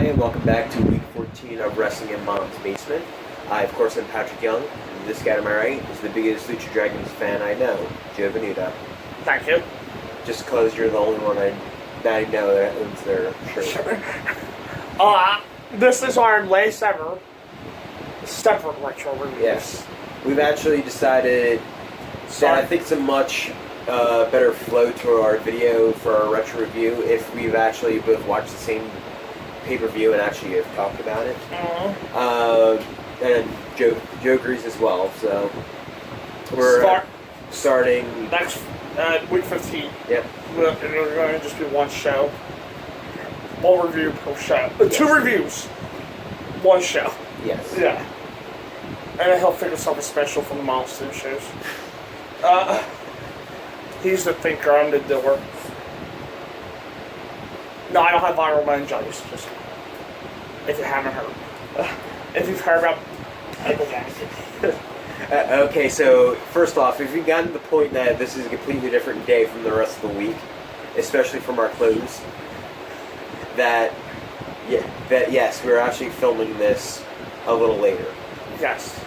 Hey, and welcome back to week 14 of Wrestling in Mom's Basement. I, of course, am Patrick Young. And this guy to my right is the biggest Lucha Dragons fan I know, Joe Venuta. Thank you. Just because you're the only one that I know that owns their shirt. Sure. This is our last ever separate retro reviews. Yes. We've actually decided that I think it's a much better flow to our video for our retro review if we've actually both watched the same pay-per-view and actually have talked about it. And Joe agrees as well, so we're starting next week 15. Yep. And we're going to just do one show. One review per show. Yes. 2 reviews. One show. Yes. Yeah. And then he'll figure something special from the milestone shows. He's the thinker, I'm the doer. No, I don't have viral meningitis, just if you haven't heard. If you've heard about okay, so first off, if you've gotten to the point that this is a completely different day from the rest of the week, especially from our clothes, that yes, we're actually filming this a little later. Yes.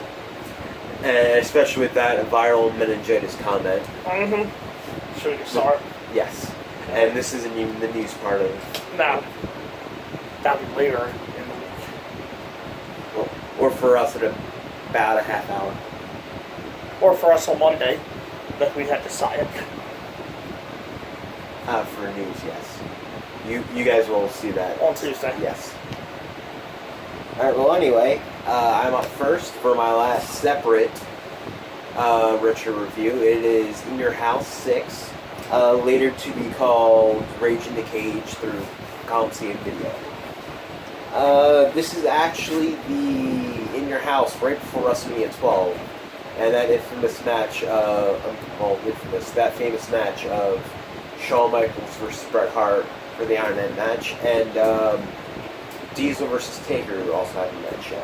And especially with that viral meningitis comment. Mm-hmm. So you saw it? Yes. And this isn't even the news part of it. No. That'll be later in the week. Well, or for us at about a half hour. Or for us on Monday, that we had decided. For news, yes. You guys will see that. On Tuesday. Yes. Alright, well anyway, I'm up first for my last separate retro review. It is In Your House 6. Later to be called Rage in the Cage through Coliseum Video. This is actually the In Your House right before WrestleMania 12, and that infamous match, that famous match of Shawn Michaels versus Bret Hart for the Iron Man match, and Diesel versus Taker also happened in that show.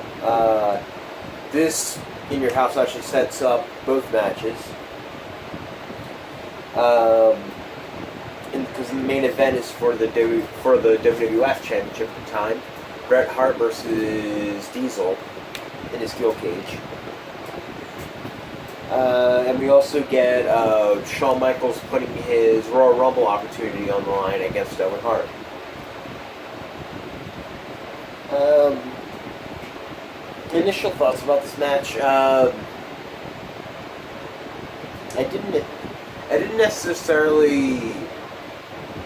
This In Your House actually sets up both matches. Because the main event is for the WWF Championship at the time, Bret Hart versus Diesel in a steel cage. And we also get Shawn Michaels putting his Royal Rumble opportunity on the line against Owen Hart. Initial thoughts about this match. I didn't necessarily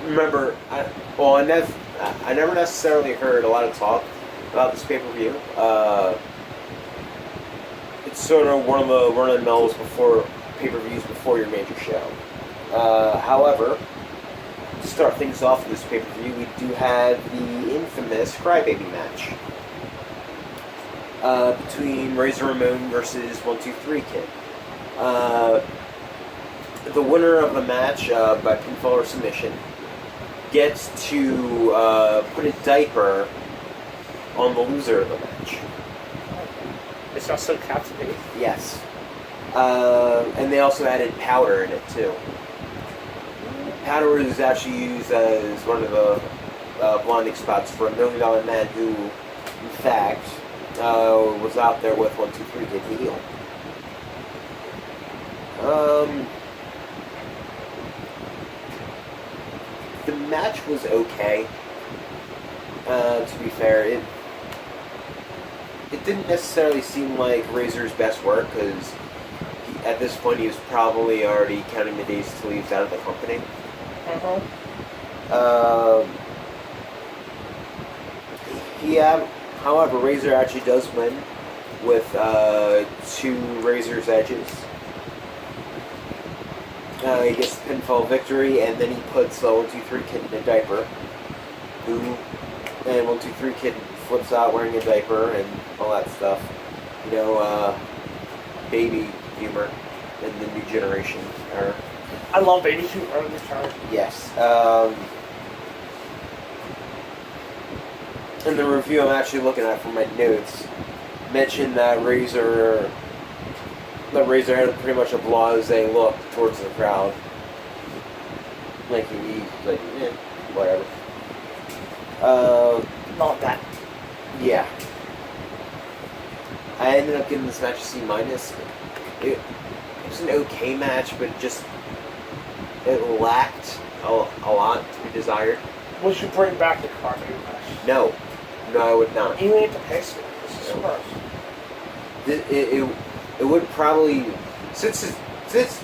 remember. I never necessarily heard a lot of talk about this pay-per-view. It's sort of one of the run-of-the-mills before pay-per-views before your major show. However, to start things off with this pay-per-view, we do have the infamous Crybaby match between Razor Ramon versus 1-2-3 Kid. The winner of the match by pinfall or submission gets to put a diaper on the loser of the match. It's not so captivating. Yes. And they also added powder in it too. Powder is actually used as one of the blinding spots for $1 Million Man who, in fact, was out there with 1-2-3 Kid heel. The match was okay. To be fair, it didn't necessarily seem like Razor's best work because at this point he was probably already counting the days till he was out of the company. However, Razor actually does win with 2 Razor's edges. He gets the pinfall victory, and then he puts 1-2-3 Kid in a diaper. And 1-2-3 Kid flips out wearing a diaper and all that stuff. You know, baby humor in the new generation. I love baby humor in this time. Yes. In the review I'm actually looking at from my notes, mentioned that Razor had pretty much a blasé look towards the crowd. Like he's like, whatever. Not that Yeah. I ended up giving this match a C minus. It was an okay match, but just it lacked a lot to be desired. Would you bring back the Carnegie match? No, I would not. Even if the pace it. This is surprise. It would probably, since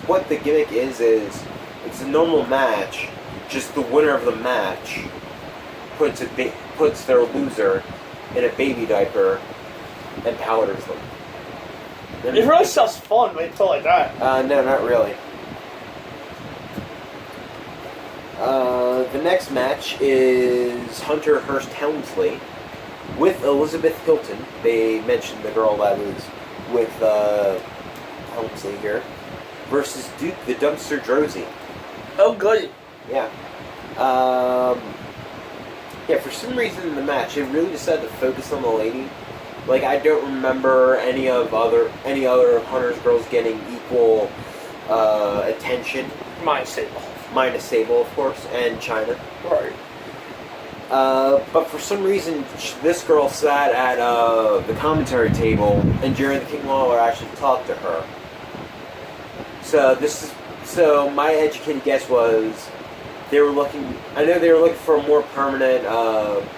what the gimmick is it's a normal match. Just the winner of the match puts their loser in a baby diaper and powders them. It really sounds fun when you tell like that. No, not really. The next match is Hunter Hearst Helmsley with Elizabeth Hilton. They mentioned the girl that was with Helmsley here versus Duke the Dumpster Drozy. Oh, good. Yeah. For some reason in the match, it really decided to focus on the lady. Like, I don't remember any other Hunter's girls getting equal attention. Minus Sable, of course, and China. Right. But for some reason, this girl sat at the commentary table, and Jerry the King Lawler actually talked to her. So my educated guess was they were looking. I know they were looking for a more permanent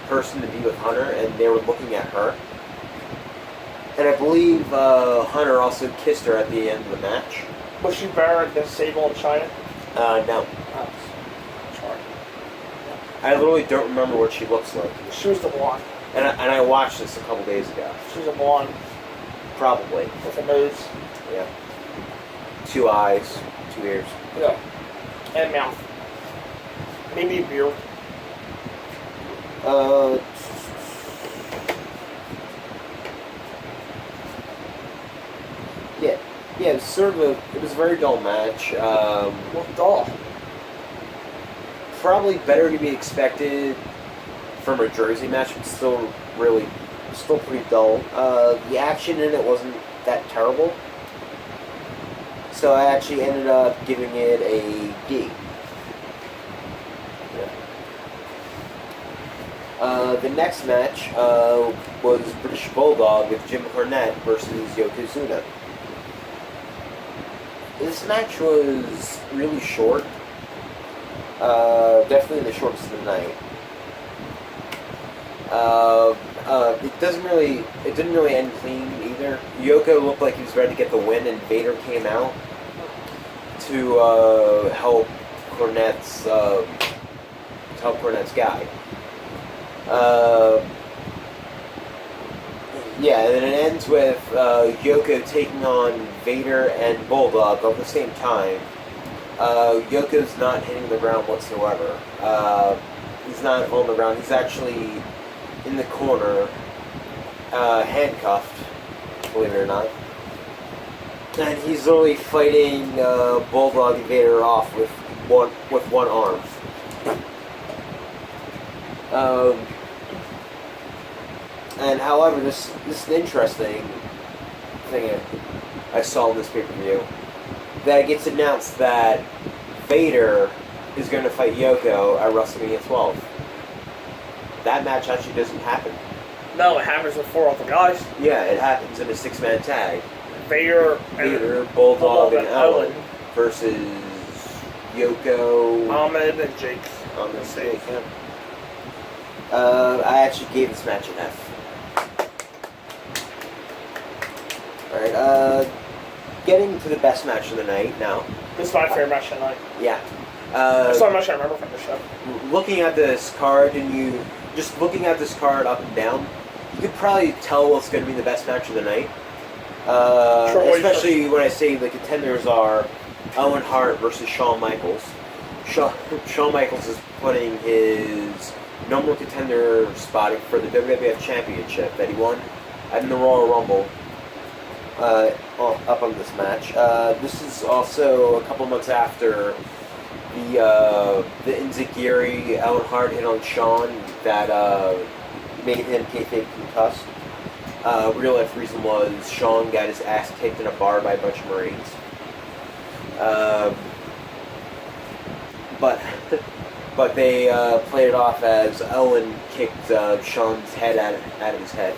person to be with Hunter, and they were looking at her. And I believe Hunter also kissed her at the end of the match. Was she better than Sable in China? No. Oh, sorry. I literally don't remember what she looks like. She was the blonde. And I watched this a couple days ago. She was a blonde. Probably. With a nose. Yeah. 2 eyes, 2 ears. Yeah. And mouth. Maybe a beard. Yeah, it was it was a very dull match. Well, dull. Probably better to be expected from a Jersey match, but still pretty dull. The action in it wasn't that terrible. So I actually ended up giving it a D. Yeah. The next match was British Bulldog with Jim Cornette versus Yokozuna. This match was really short. Definitely the shortest of the night. It didn't really end clean either. Yoko looked like he was ready to get the win, and Vader came out to help Cornette's guy. Yeah, and it ends with Yoko taking on Vader and Bulldog at the same time. Yoko's not hitting the ground whatsoever. He's not on the ground. He's actually in the corner, handcuffed, believe it or not. And he's literally fighting Bulldog and Vader off with one arm. And however, this is an interesting thing I saw in this pay-per-view. That it gets announced that Vader is going to fight Yoko at WrestleMania 12. That match actually doesn't happen. No, it happens with 4 other guys. Yeah, it happens in a 6-man tag. Vader, Bulldog, and Ellen versus Yoko, Ahmed, and Jake. Yeah. I actually gave this match an F. Alright, getting to the best match of the night now. This is my favorite match of the night. Yeah. That's not much I remember from the show. Looking at this card, looking at this card up and down, you could probably tell what's going to be the best match of the night. Especially when I say the contenders are Owen Hart versus Shawn Michaels. Shawn Michaels is putting his number one contender spot for the WWF Championship that he won in the Royal Rumble up on this match. This is also a couple months after the Enziguri Owen Hart hit on Shawn that made him kayfabe concussed. Real life reason was Shawn got his ass kicked in a bar by a bunch of Marines. But but they played it off as Owen kicked Sean's head out of his head.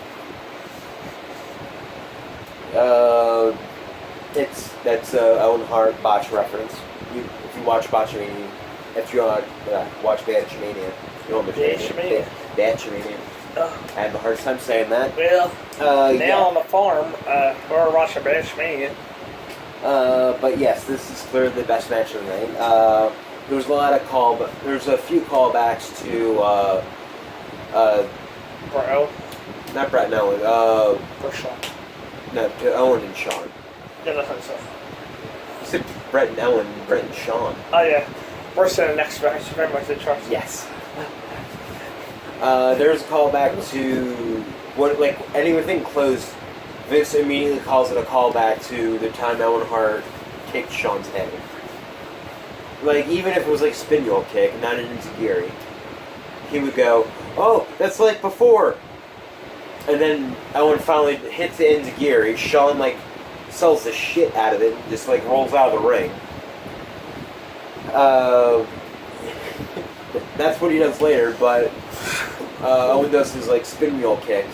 That's Owen Hart botch reference. If you watch Botchamania, if you watch Botchamania, you know Botchamania. Botchamania. I had a hard time saying that. Well, now yeah. on the farm, we're watching Botchamania. But yes, this is clearly the best match of the night. There's a lot of there's a few callbacks to Bro. not Brett and Owen. For Sean. No, to Owen and Sean. Yeah, I think so. You said Brett and Owen, Brett and Sean. Oh yeah. We're seeing the next match. Very much the trust. Yes. There's a callback to anything closed. Vince immediately calls it a callback to the time Owen Hart kicked Sean's head. Like, even if it was like spin-wheel kick, not an enziguri, he would go, "Oh, that's like before." And then Owen finally hits the enziguri. Sean sells the shit out of it and just rolls out of the ring. That's what he does later, but Owen does his spin-wheel kick,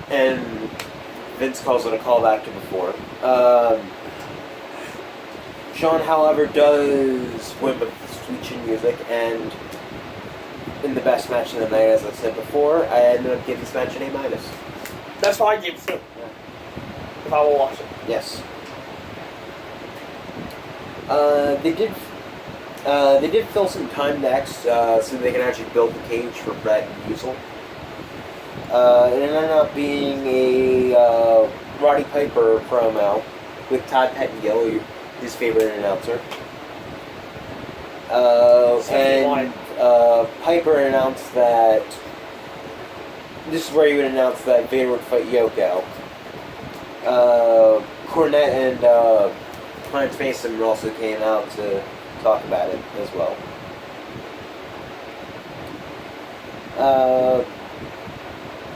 and Vince calls it a callback to before. Sean, however, does win with the switching music, and in the best match of the night, as I said before, I ended up giving this match an A-. That's why I give it. Yeah. If I will watch it. Yes. They did fill some time next, so they can actually build the cage for Brett and Diesel. It ended up being a Roddy Piper promo with Todd Pettengill, his favorite announcer. And Piper announced that this is where he would announce that Vader would fight Yoko. Cornette and Clarence Mason also came out to talk about it as well.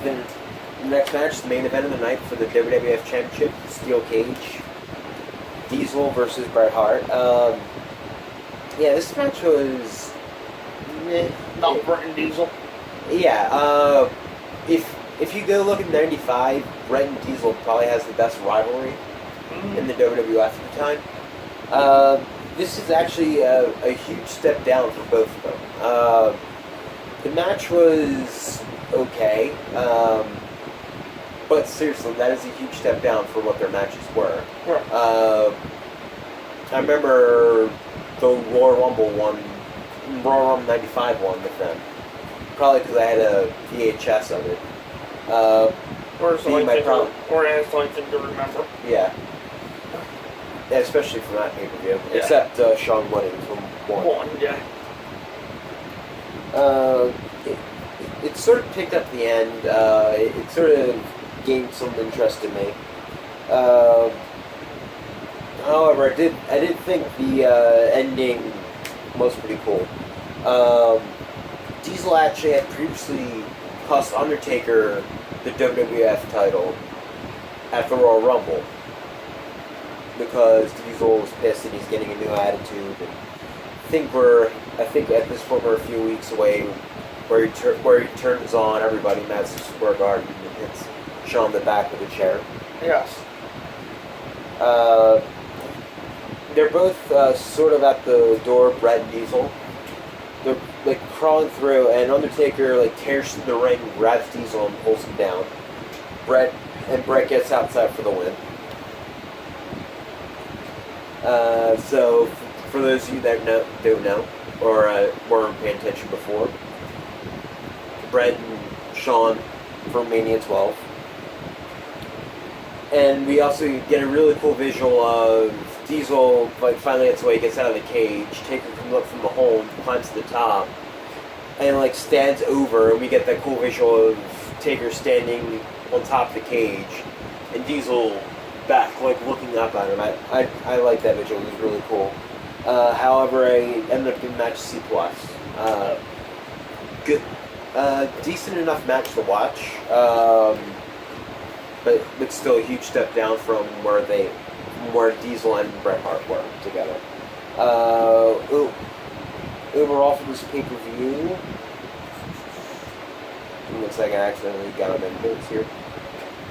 Then the next match, the main event of the night for the WWF Championship, Steel Cage, Diesel versus Bret Hart. Yeah, this match was Not Bret and Diesel. Yeah, if you go look at '95, Bret and Diesel probably has the best rivalry in the WWF at the time. This is actually a huge step down for both of them. The match was okay, but seriously, that is a huge step down for what their matches were. Right. I remember the Royal Rumble '95 one with them. Probably because I had a VHS of it. Or it's the only thing to remember. Yeah. Especially from that pay-per-view. Yeah. Except Sean winning from one. Yeah. It sort of picked up the end. It sort of gained some interest in me. However, I did think the ending was pretty cool. Diesel actually had previously cost Undertaker the WWF title at the Royal Rumble because Diesel was pissed and he's getting a new attitude. And I think at this point we're a few weeks away where he turns on everybody in Madison Square Garden and hits Sean in the back with a chair. Yes. They're both sort of at the door of Bret and Diesel. They're crawling through, and Undertaker tears through the ring, grabs Diesel, and pulls him down. Bret gets outside for the win. So, for those of you that don't know, or weren't paying attention before, Bret and Sean from Mania 12. And we also get a really cool visual of Diesel finally gets away, gets out of the cage, Taker comes up from the hole, climbs to the top, and stands over, and we get that cool visual of Taker standing on top of the cage, and Diesel back, looking up at him. I like that visual, it was really cool. However, I ended up giving the match a C+. Good, decent enough match to watch, but still a huge step down from where Diesel and Bret Hart were together. overall for this pay-per-view, it looks like I accidentally got them in notes here.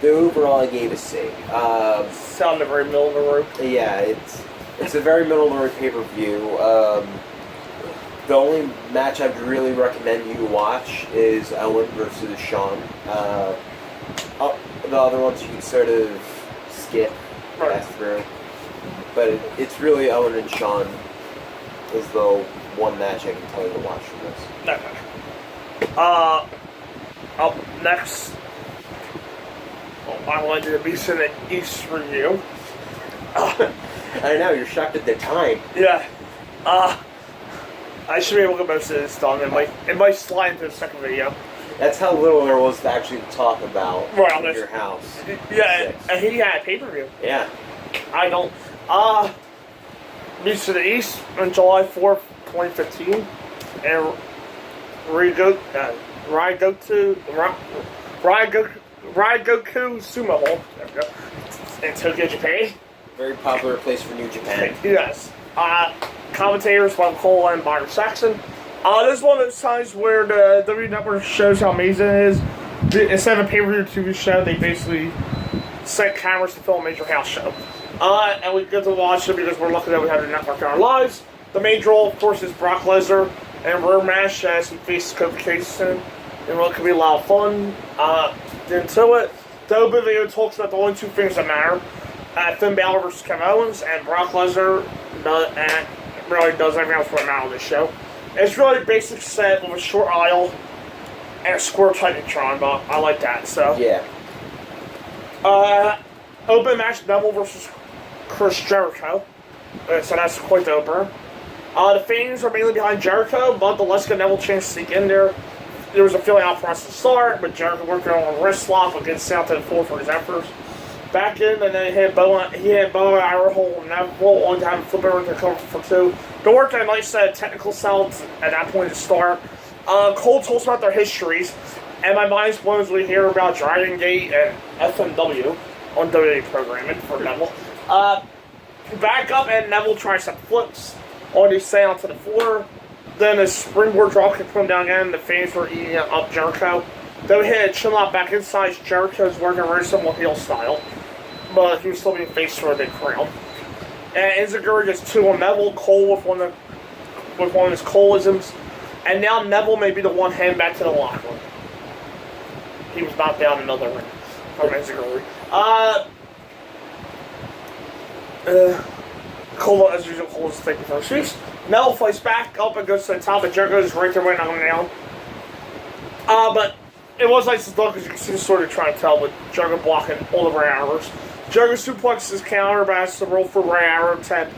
The overall I gave a C. Sounded very middle of the road. Yeah, it's a very middle of the road pay-per-view. The only match I'd really recommend you watch is Owen versus Shawn. The other ones you can sort of skip, pass through. But it's really Owen and Shawn is the one match I can tell you to watch from this. Okay. Up next, I wanted to do the Beast in the East review. I know, you're shocked at the time. Yeah. I should be able to get most of this done. It might slide into the second video. That's how little there was to actually talk about in your house. Yeah, and he had a pay-per-view. Yeah. I don't. Beast of the East on July 4th, 2015. And Ryogoku Sumo Hall. There we go. In Tokyo, Japan. Very popular place for New Japan. Yes. Commentators Bob Cole and Byron Saxon. This is one of those times where the WWE Network shows how amazing it is. Instead of a pay-per-view TV show, they basically set cameras to film a major house show. And we get to watch it because we're lucky that we have the network in our lives. The main draw, of course, is Brock Lesnar and Rare Match as he faces Kofi Kingston in what could be a lot of fun. Into it, the open video talks about the only two things that matter. Finn Balor versus Kevin Owens, and Brock Lesnar really does everything else that matters on this show. It's really a basic set with a short aisle and a square Titantron, but I like that, so. Yeah. Open match, Neville versus Chris Jericho. So that's quite the opener. The fans are mainly behind Jericho, but the Let's Get Neville chance to sneak in there. There was a feeling out front to start, but Jericho working on a wrist slop against out to the floor for his efforts. Back in, and then he had Bo and Ira Hole and Neville on to have him flip over to cover for two. They worked on a nice set of technical sounds at that point to start. Cole told us about their histories, and my mind's blown as we hear about Dragon Gate and FMW on WWE programming for Neville. Back up, and Neville tries some flips on his sail to the floor. Then a springboard drop kick put him down again. The fans were eating up Jericho. Then we hit a chin lock back inside. Jericho's working very similar heel style, but he was still being faced for a big crowd. And Enziguri gets two on Neville. Cole with one of his Coleisms, and now Neville may be the one heading back to the locker room. He was knocked down another ring from Enziguri. Cole, as usual, Cole is taking first shoes. Neville fights back up and goes to the top, and Jericho just right there waiting on him down. But it was nice to look because you can see the sort of trying to tell with Jericho blocking all the Ray Arrows. Jericho suplexes his counter, but has to roll for Ray Arrow 10.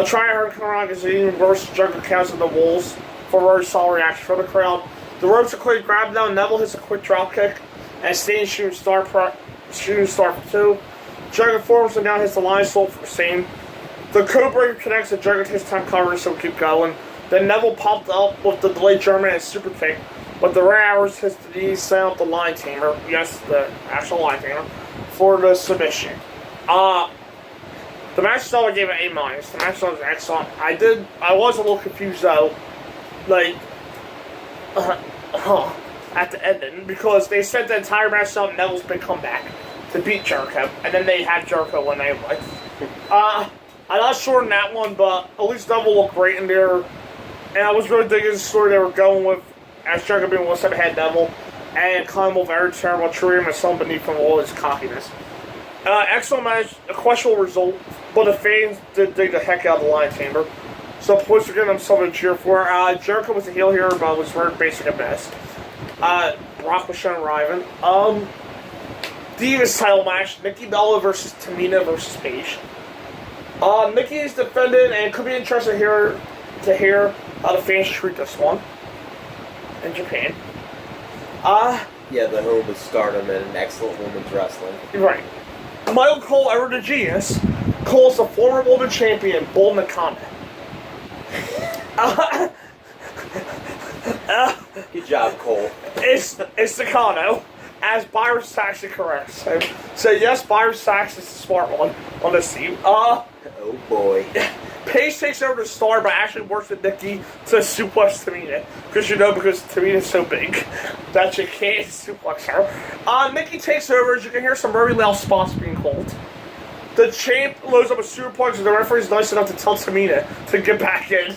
Trying to come around is even worse. Jericho counts in the walls for a very solid reaction from the crowd. The ropes are quick grab down. Neville hits a quick drop kick and stays shooting star for two. Jericho forms and now hits the line salt for the same. The Cobra connects and Jericho takes time covering, so we keep going. Then Neville popped up with the delayed German and super kick, but the Ray Hours hits the knees, set up the line tamer. Yes, the actual line tamer for the submission. The match itself I gave it A-. The match itself was excellent. I was a little confused though, like, at the ending, because they spent the entire match on Neville's big comeback to beat Jericho, and then they had Jericho win anyway. I'm not sure in that one, but at least Neville looked great in there, and I was really digging the story they were going with, as Jericho being one step ahead Neville, and calling him very terrible, treating him as something beneath from all his cockiness. Excellent match, a questionable result, but the fans did dig the heck out of the Lion Chamber. So points are giving them something to cheer for. Jericho was a heel here, but was very basic at best. Brock was shown arriving. Divas title match, Nikki Bella versus Tamina versus Paige. Nikki is defended, and it could be interesting to hear how the fans treat this one in Japan. Yeah, the home of stardom and excellent women's wrestling. Right. Michael Cole, ever the genius, Cole is the former woman champion, Bull Nakano. Good job, Cole. It's Nakano, as Byron Saxon corrects. So yes, Byron Saxon is the smart one on this team. Oh boy. Paige takes over the star, but actually works with Nikki to suplex Tamina. Because Tamina's so big that you can't suplex her. Nikki takes over, as you can hear some very loud spots being called. The champ loads up a superplex, and the referee's nice enough to tell Tamina to get back in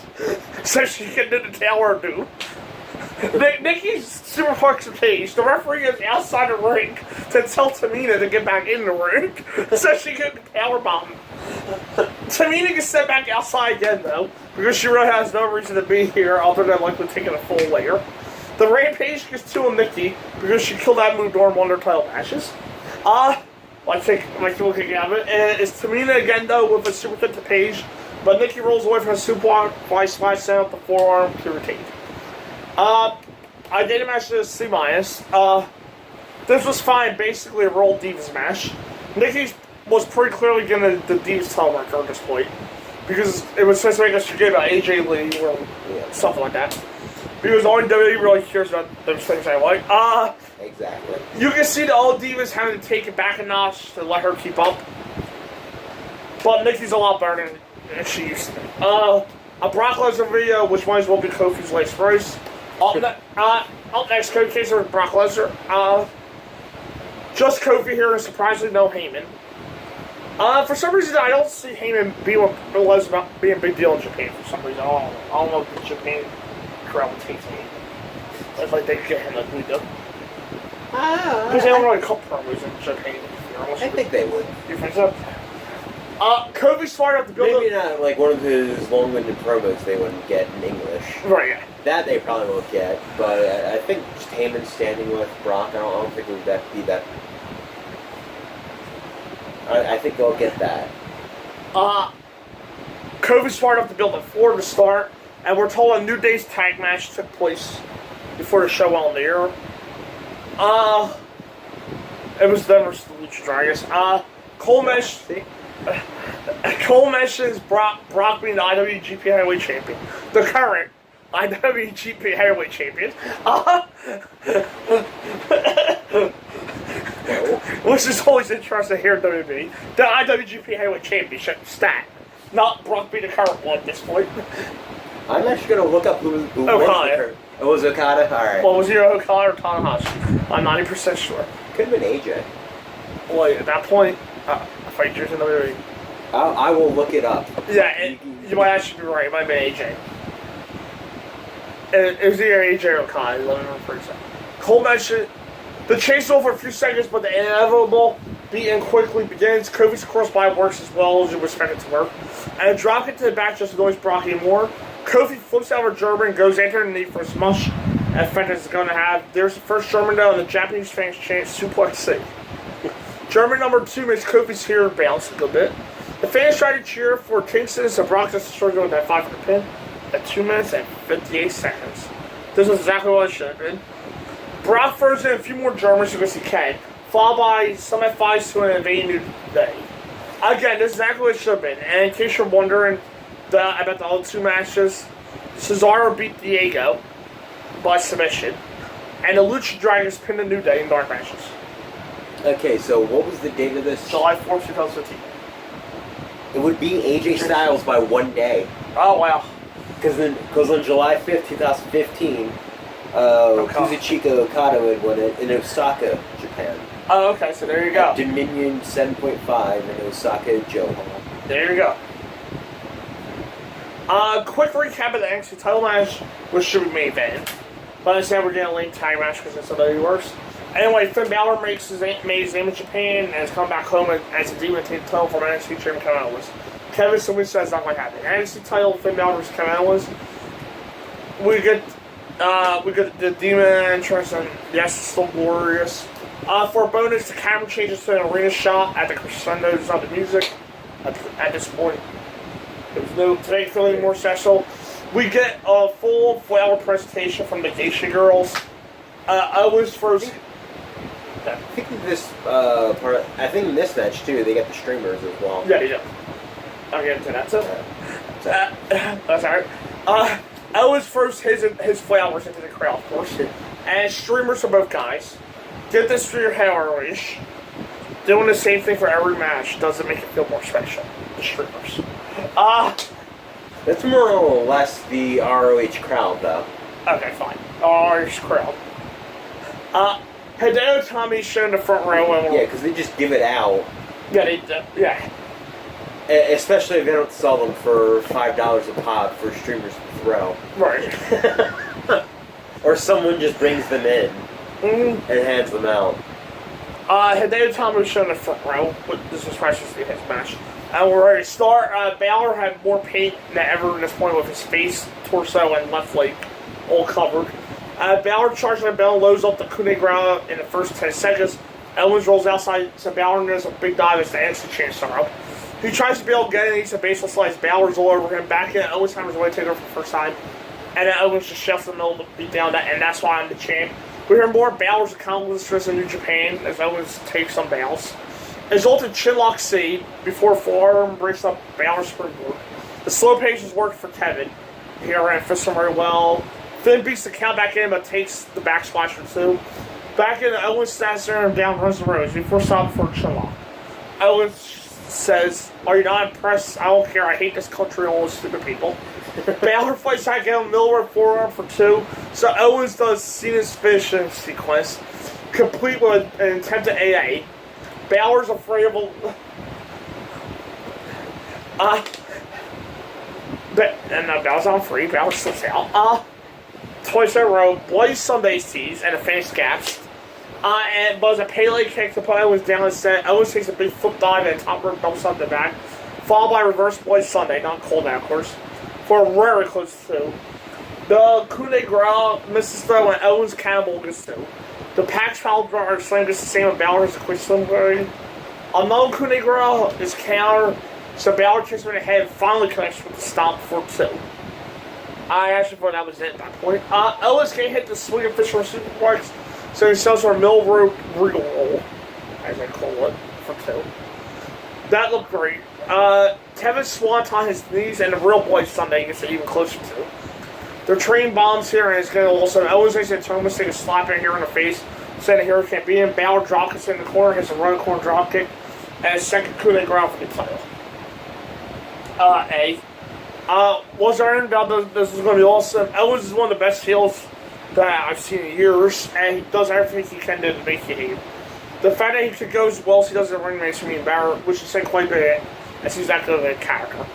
so she can do the tower do. Nikki's superplex Paige. The referee is outside the ring to tell Tamina to get back in the ring so she can powerbomb. Tamina gets sent back outside again, though, because she really has no reason to be here other than likely taking a full layer. The Rampage gets 2 on Nikki because she killed that move during one of their title matches. I think people can get out of it. And it's Tamina again, though, with a super kick to Paige, but Nikki rolls away from a superplex, slides down with the forearm to retain. I did a match to C-. This was fine, basically a Roll Divas match. Nikki was pretty clearly getting the Divas title record at this point, because it was supposed to make us forget about AJ Lee or something like that. Because only WWE really cares about those things I like. Exactly. You can see the old Divas having to take it back a notch to let her keep up. But Nikki's a lot better than she used to be. A Brock Lesnar video, which might as well be Kofi's latest race. Up next, Cody Case with Brock Lesnar. Just Kofi here, and surprisingly no Heyman. For some reason, I don't see Heyman being a big deal in Japan for some reason. I don't know if the Japan crowd would take Heyman. It's like they get him like we do. Because they don't really cut promos in Japan. I think they would. You think so? Kofi started up the build. Maybe not like one of his long-winded promos they wouldn't get in English. Right, yeah. That they probably won't get, but I think just Heyman standing with Brock, I don't think it would be that. I think they'll get that. Kofi started up the build at 4 to start, and we're told a New Day's tag match took place before the show went on the air. It was them versus the Lucha Dragons. Cole mentions Brock being the IWGP Heavyweight Champion, the current IWGP Heavyweight Champion. Which is always interesting here in WWE. The IWGP Heavyweight Championship stat, not Brock being the current one at this point. I'm actually going to look up who was the current. It was Okada? Alright. Well, was it Okada or Tanahashi? I'm 90% sure. Could have been AJ. Well, at that point, fight years in WWE. I will look it up. Yeah, you might actually be right. It might have been AJ. It was either AJ or Okada. Let me remember for a second. Cole mentioned the chase over a few seconds, but the inevitable beating quickly begins. Kofi's crossbody works as well as you would expect it to work. And a drop into the back just annoys Brock even more. Kofi flips out of German, goes underneath for as much effect as it's going to have. There's the first German though, and the Japanese fans chant Suplex C. German number 2 makes Kofi's hair bounce a little bit. The fans try to cheer for Kingston, so Brock just destroys with that 500 pin at 2 minutes and 58 seconds. This is exactly what it should have been. Brock throws in a few more Germans because he can, followed by some F5s to an invading New Day. Again, this is exactly what it should have been. And in case you're wondering about the other 2 matches, Cesaro beat Diego by submission, and the Lucha Dragons pinned the New Day in dark matches. Okay, so what was the date of this? July 4th, 2015. It would be AJ Styles by 1 day. Oh, wow. Because on July 5th, 2015, Kazuchika Okada would win it in Osaka, Japan. Oh, okay, so there you go. At Dominion 7.5 in Osaka, Johan. There you go. Quick recap of the NXT title match, which should be main event. But instead we're getting a late tag match because it's somebody worse. Anyway, Finn Balor made his name in Japan and has come back home as a demon to the title from NXT champion Kevin Owens. Kevin simply says not quite happening. NXT title, Finn Balor versus Kevin Owens. We get the demon entrance, and yes, it's still glorious. For a bonus, the camera changes to an arena shot at the crescendos of the music. At this point, today feeling more special. We get a full flower presentation from the Geisha girls. Owens first. I think in this match too, they get the streamers as well. Yeah. I'll get into that. So, that's alright. Owens first his flowers into the crowd, of course, and streamers for both guys. Get this through your head, Irish. Doing the same thing for every match doesn't make it feel more special. The streamers. That's more or less the ROH crowd, though. Okay, fine. Orange crowd. Hideo Itami's shown in the front row. Yeah, because they just give it out. Yeah, they do. Yeah. Especially if they don't sell them for $5 a pop for streamers to throw. Right. Or someone just brings them in Mm-hmm. and hands them out. Hideo Itami was shown in the front row. But this was practically his match. And we're ready to start. Balor had more paint than ever at this point with his face, torso, and left leg all covered. Balor charges the bell, loads up the coup de grace in the first 10 seconds. Owens rolls outside, so Balor does a big dive as the instant change up. He tries to be able to get in, he's a baseball slice. Balor's all over him, back in. Owens hammers away, take over for the first time. And then Owens just shuffles in the middle to beat down that, and that's why I'm the champ. We hear more Balor's accomplishments in New Japan as Owens takes some bows. Resulted chinlock C before forearm breaks up Balor's springboard. The slow pace is working for Kevin. Here ran fist him very well. Finn beats the count back in, but takes the back splash for two. Back in, Owens stands there and down runs the Rose before stopping for a chinlock. Owens says, "Are you not impressed? I don't care. I hate this country and all those stupid people." Balor fights back in, Miller forearm for two. So Owens does Cena's finishing sequence, complete with an attempt at AA. Balor's afraid of Balor's on free. Balor slips out. Twice in a row, Bloody Sunday's tease and a finish gaps. But it was a Pele kick to put Owens down and set. Owens takes a big flip dive and a top rope double stomp to the back, followed by reverse Bloody Sunday, not cold now, of course, for a very close to. The coup de grace misses throw and Owens cannibal gets two. The Pax Power Slam gets the same with Balor as a quick slim going. Another coup de grace is counter, so Balor kicks him in the head and finally connects with the stomp for two. I actually thought that was it at that point. Owens can't hit the swing of Fisher superplex, so he sells for a middle rope regal roll, as I call it, for two. That looked great. Kevin Swanton on his knees and the real Bloody Sunday gets it even closer to. They're train bombs here, and it's going to also. Owens makes it Thomas take a slap in here in the face, saying the hero can't beat him. Balor drop kicks in the corner, hits a run corner drop kick, and a second coup de grace for the title. Was there anything about this is going to be awesome? Owens is one of the best heels that I've seen in years, and he does everything he can do to make you hate him. The fact that he could go as well as he does in the ring makes me embarrassed, which is saying quite a bit, as he's that good of a character.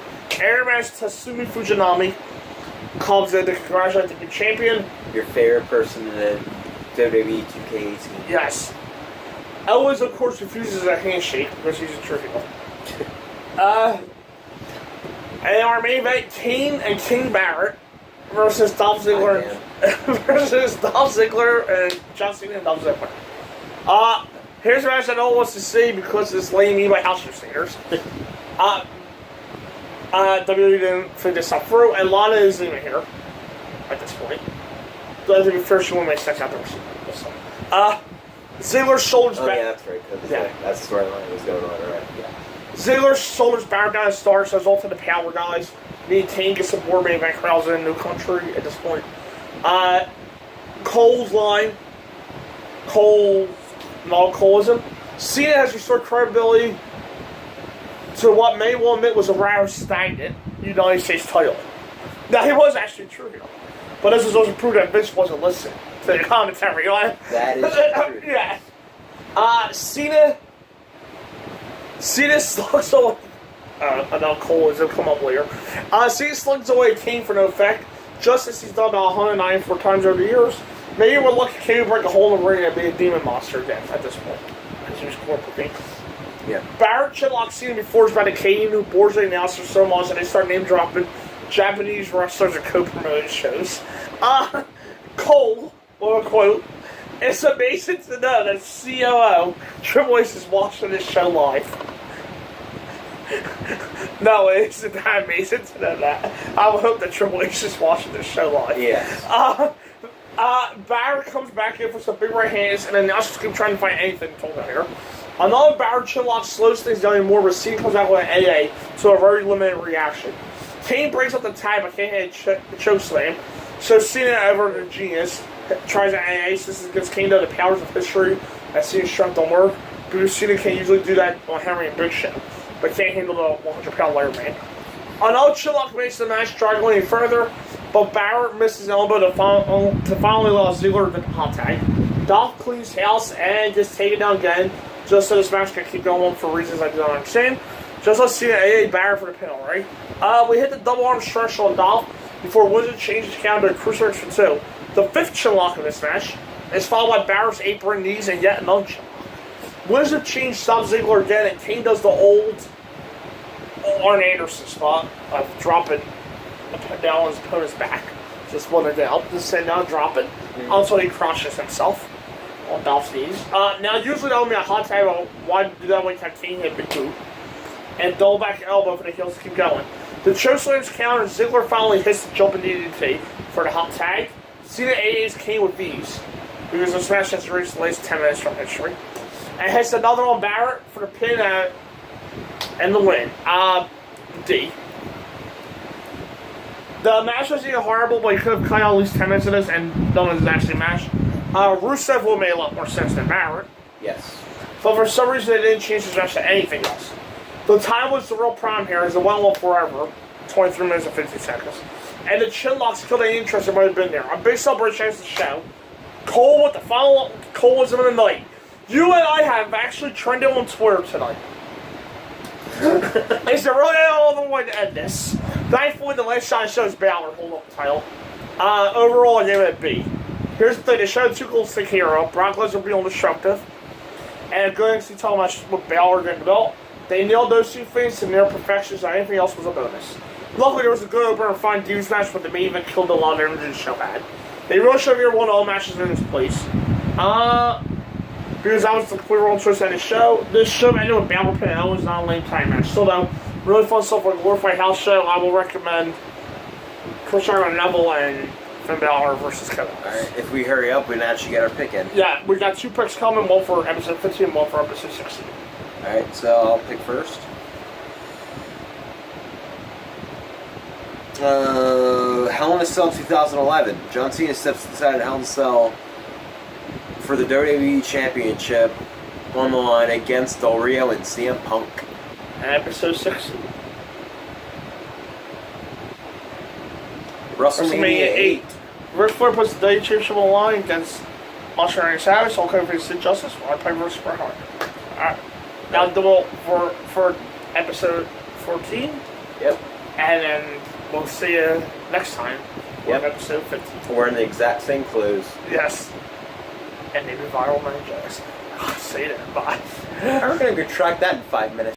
Airman's Tatsumi Fujinami comes in to congratulate the new champion. Your favorite person in the WWE 2K18. Yes. Owens, of course, refuses a handshake because he's a true heel. And our main event, Kane and King Barrett versus Dolph Ziggler and John Cena and Dolph Ziggler. Here's a match I don't want to see because it's laying me by house singers. WWE didn't think this up through, and Lana isn't even here at this point. I think first one makes sense out there. Ziggler's shoulders back. Oh, yeah, that's right. That's the storyline was going on, right? Yeah. Ziggler's shoulders back down and starts, so it's all to the power guys. Me and Kane get some more main event crowds in a new country at this point. Cole's line. Coleism. Cena has restored credibility to what many will admit was a rather stagnant United States title. Now, he was actually true here. But this is also proof that Vince wasn't listening to the commentary. That is true. Yeah. Cena slugs away. Now Cole is going to come up later. Cena slugs away Kane for no effect, just as he's done about 194 times over the years. Maybe we're lucky Kane would break a hole in the ring and be a demon monster again at this point. As he was corporate. Yeah. Barrett chinlock Cena before by the Kane, who bores the announcer so much that they start name dropping Japanese wrestlers at co-promoted shows. Cole, quote, "It's amazing to know that COO Triple H is watching this show live." No, it isn't that amazing to know that. I would hope that Triple H is watching this show live. Yes. Barrett comes back in for some big right hands, and the announcers keep trying to find anything to talk about here. Another Barrett chinlock slows things down even more, but Cena comes out with an AA to a very limited reaction. Kane breaks up the tag, but can't hit a choke slam. So Cena, over the genius, tries an AA. So this gives Kane the powers of history that Cena's strength don't work. Because Cena can usually do that on Henry and Big Show, but can't handle the 100-pound Iron Man. Another chinlock makes the match drag any further, but Barrett misses an elbow to finally allow Ziggler to hot tag. Dolph cleans house and gets taken down again, just so this match can keep going on for reasons I do not understand. Just let's see an AA Barrett for the pin, right? We hit the double arm stretch on Dolph before Wizard changes count to a crucifix for 2. The 5th chinlock in this match is followed by Barrett's apron knees and yet another chinlock. Wizard change stops Ziggler again, and Kane does the old Arn Anderson spot of dropping the pin down on his opponent's back. Just one down, just sitting down, dropping until he crushes himself on Dolph's knees. Now, usually that would be a hot tag, but why do that when Kane hit Big Boot? And double back elbow for the heels to keep going. The chokeslams counter, Ziggler finally hits the jumping DDT for the hot tag. Cena AA's Kane with these, because this match has reached the last 10 minutes from history. And hits another on Barrett for the pin and the win. D. The match was either horrible, but you could have cut out at least 10 minutes of this and done it as actually a match. Rusev would have made a lot more sense than Barrett. Yes. But for some reason, they didn't change this match to anything else. The time was the real problem here, as it went on forever. 23 minutes and 50 seconds. And the chinlocks killed any interest that might have been there. A big celebration as the show. Cole with the final Cole was in the night. You and I have actually trended on Twitter tonight. Is there really all the way to end this? Thankfully, the last shot shows Balor hold up the title. Overall, I gave it a B. Here's the thing: they showed 2 goals to hero. Brock Lesnar being destructive, and a good NXT title match with Balor getting the belt. They nailed those 2 things to near perfection, so anything else was a bonus. Luckily, there was a good opener and fine Divas match, but the main event killed a lot of energy the show had. They really should have won all matches in this place. Because that was the clear wrong choice at the show. This show ended with Balor pin. That was not a lame time match. Still though, really fun stuff like a glorified house show. I will recommend Chris Jericho and Neville and Finn Balor versus Kevin. Alright, if we hurry up, we can actually get our pick in. Yeah, we got 2 picks coming, one for episode 15 and one for episode 16. Alright, so I'll pick first. Hell in a Cell 2011. John Cena steps inside Hell in a Cell for the WWE Championship on the line against Del Rio and CM Punk. Episode 16. WrestleMania 8. Ric Flair puts the WWE Championship on the line against Monster Randy Savage. Hulk Hogan versus Sid Justice. I play versus Bret Hart. Alright. Now double for episode 14. Yep. And then we'll see you next time. Yep. Episode 15. We're in the exact same clothes. Yes. And maybe viral meningitis. See you then. Bye. I'm going to go track that in 5 minutes.